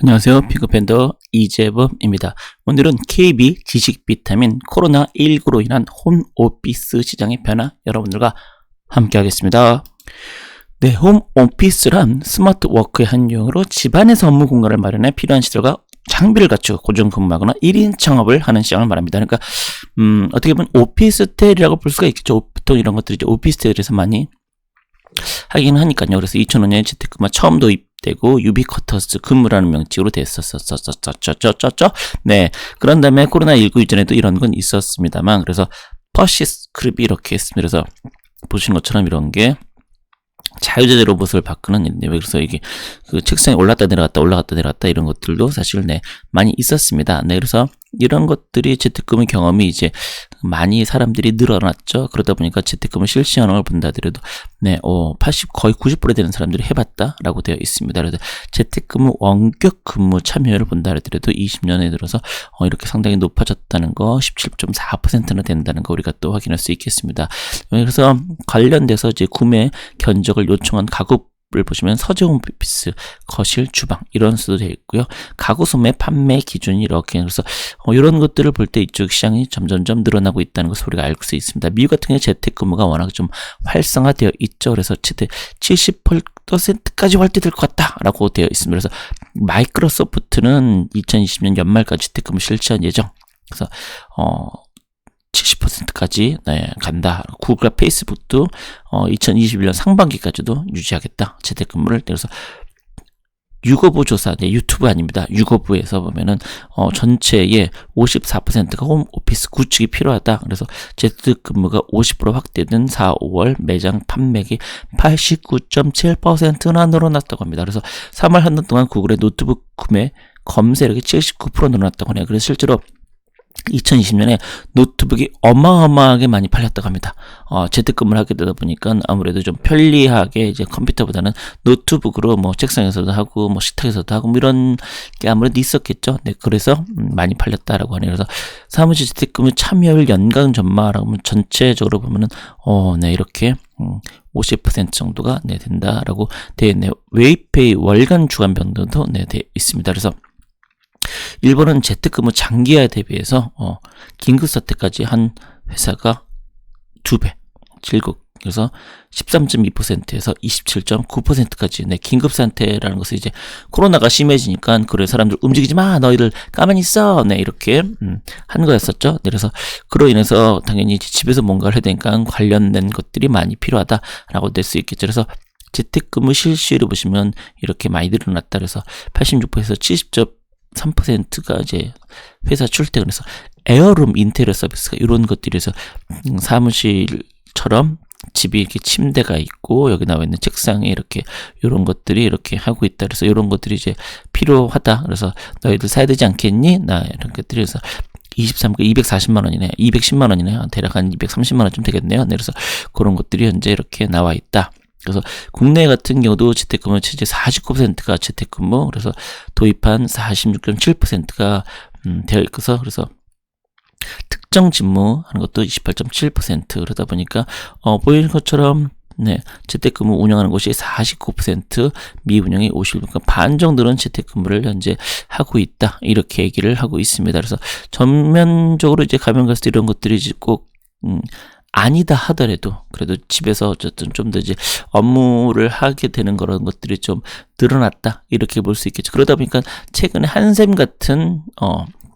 안녕하세요. 픽업밴더 이재범입니다. 오늘은 KB 지식 비타민 코로나19로 인한 홈오피스 시장의 변화 여러분들과 함께 하겠습니다. 네, 홈오피스란 스마트 워크의 한 유형으로 집안에서 업무 공간을 마련해 필요한 시설과 장비를 갖추고 고정 근무하거나 1인 창업을 하는 시장을 말합니다. 그러니까 어떻게 보면 오피스텔이라고 볼 수가 있겠죠. 보통 이런 것들이 이제 오피스텔에서 많이 하긴 하니까요. 그래서 2005년에 재택근무가 처음 도입되고 유비쿼터스 근무라는 명칭으로 됐었죠. 네. 그런 다음에 코로나19 이전에도 이런 건 있었습니다만, 그래서 퍼시스크립이 이렇게 했습니다. 그래서 보시는 것처럼 이런 게 자유자재 로봇을 바꾸는 일인데, 그래서 이게 그 책상에 올랐다 내려갔다 이런 것들도 사실 많이 있었습니다. 네. 그래서 이런 것들이 재택근무 경험이 이제 많이 사람들이 늘어났죠. 그러다 보니까 재택근무 실시 현황을 본다 하더라도 거의 90% 되는 사람들이 해봤다라고 되어 있습니다. 그래서 재택근무 원격 근무 참여율을 본다 하더라도 20년에 들어서 이렇게 상당히 높아졌다는 거, 17.4%나 된다는 거 우리가 또 확인할 수 있겠습니다. 그래서 관련돼서 이제 구매 견적을 요청한 가구 를 보시면 서재 홈오피스, 거실, 주방 이런 수도 되어 있고요. 가구 소매 판매 기준이 이렇게, 그래서 이런 것들을 볼 때 이쪽 시장이 점점점 늘어나고 있다는 것을 우리가 알 수 있습니다. 미국 같은 경우에 재택근무가 워낙 좀 활성화되어 있죠. 그래서 최대 70%까지 활대될 것 같다라고 되어 있습니다. 그래서 마이크로소프트는 2020년 연말까지 재택근무 실시한 예정. 그래서 70%까지 간다. 구글과 페이스북도 2021년 상반기까지도 유지하겠다. 재택근무를. 그래서 유거부 조사, 유튜브 아닙니다. 유거부에서 보면은 전체의 54%가 홈오피스 구축이 필요하다. 그래서 재택근무가 50% 확대된 4, 5월 매장 판매기 89.7%나 늘어났다고 합니다. 그래서 3월 한 달 동안 구글의 노트북 구매 검색력이 79% 늘어났다고 하네요. 그래서 실제로 2020년에 노트북이 어마어마하게 많이 팔렸다고 합니다. 재택근무를 하게 되다 보니까 아무래도 좀 편리하게 이제 컴퓨터보다는 노트북으로 책상에서도 하고 식탁에서도 하고 이런 게 아무래도 있었겠죠. 네, 그래서 많이 팔렸다라고 하네요. 그래서 사무실 재택근무 참여율 연간 전망이라고 하면 전체적으로 보면은 이렇게 50% 정도가 된다라고 되어 있네요. 웨이페이 월간 주간 변동도 되어 있습니다. 그래서 일본은 재택근무 장기화에 대비해서 긴급사태까지 한 회사가 2배, 그래서 13.2%에서 27.9%까지 긴급사태라는 것은 이제 코로나가 심해지니까 그래 사람들 움직이지 마, 너희들 가만히 있어, 이렇게 한 거였었죠. 그래서 그로 인해서 당연히 집에서 뭔가를 해야 되니까 관련된 것들이 많이 필요하다라고 될 수 있겠죠. 그래서 재택근무 실시율을 보시면 이렇게 많이 늘어났다. 그래서 86%에서 70.3%가 이제 회사 출퇴근해서 에어룸 인테리어 서비스가 이런 것들에서 사무실처럼 집이 이렇게 침대가 있고 여기 나와 있는 책상에 이렇게 이런 것들이 이렇게 하고 있다. 그래서 이런 것들이 이제 필요하다. 그래서 너희들 사야 되지 않겠니? 이런 것들이 그래서 240만 원이네. 210만 원이네. 대략 한 230만 원쯤 되겠네요. 그래서 그런 것들이 현재 이렇게 나와 있다. 그래서 국내 같은 경우도 재택근무 체제 49%가 재택근무, 그래서 도입한 46.7%가 되어 있어서, 그래서 특정 직무하는 것도 28.7%. 그러다 보니까 보이는 것처럼 재택근무 운영하는 곳이 49%, 미운영이 56%, 반 정도는 재택근무를 현재 하고 있다. 이렇게 얘기를 하고 있습니다. 그래서 전면적으로 이제 가면 갈수록 이런 것들이 꼭 아니다 하더라도 그래도 집에서 어쨌든 좀 더 이제 업무를 하게 되는 그런 것들이 좀 늘어났다, 이렇게 볼 수 있겠죠. 그러다 보니까 최근에 한샘 같은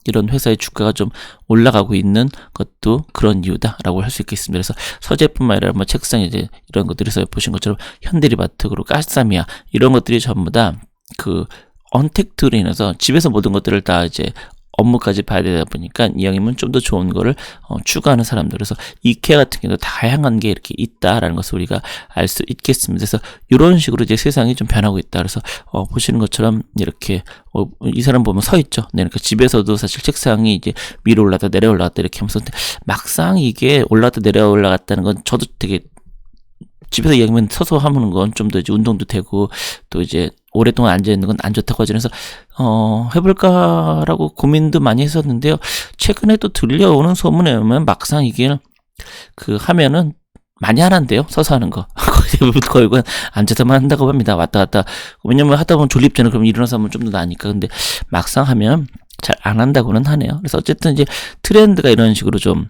이런 회사의 주가가 좀 올라가고 있는 것도 그런 이유다라고 할 수 있겠습니다. 그래서 서재뿐만 아니라 책상 이제 이런 것들에서 보신 것처럼 현대리마트, 그리고 가스사미아 이런 것들이 전부 다 그 언택트로 인해서 집에서 모든 것들을 다 이제 업무까지 봐야 되다 보니까 이왕이면 좀 더 좋은 거를 추구하는 사람들. 그래서 이케아 같은 경우도 다양한 게 이렇게 있다라는 것을 우리가 알 수 있겠습니다. 그래서 이런 식으로 이제 세상이 좀 변하고 있다. 그래서 보시는 것처럼 이렇게 이 사람 보면 서 있죠. 그러니까 집에서도 사실 책상이 이제 위로 올라갔다 내려 올라갔다 이렇게 하면서 막상 이게 올라갔다 내려 올라갔다는 건 저도 되게 집에서 이야기하면 서서 하는 건 좀 더 이제 운동도 되고 또 이제 오랫동안 앉아있는 건 안 좋다고 하죠. 그래서 해볼까라고 고민도 많이 했었는데요. 최근에 또 들려오는 소문에 보면 막상 이게 하면은 많이 하는데요. 서서 하는 거. 거의 앉아서만 한다고 합니다. 왔다 갔다. 왜냐면 하다 보면 졸립잖아요. 그럼 일어나서 하면 좀 더 나니까. 근데 막상 하면 잘 안 한다고는 하네요. 그래서 어쨌든 이제 트렌드가 이런 식으로 좀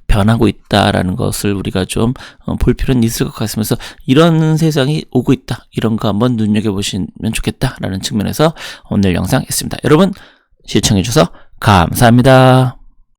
변하고 있다라는 것을 우리가 좀 볼 필요는 있을 것 같으면서 이런 세상이 오고 있다. 이런 거 한번 눈여겨보시면 좋겠다라는 측면에서 오늘 영상 했습니다. 여러분 시청해주셔서 감사합니다.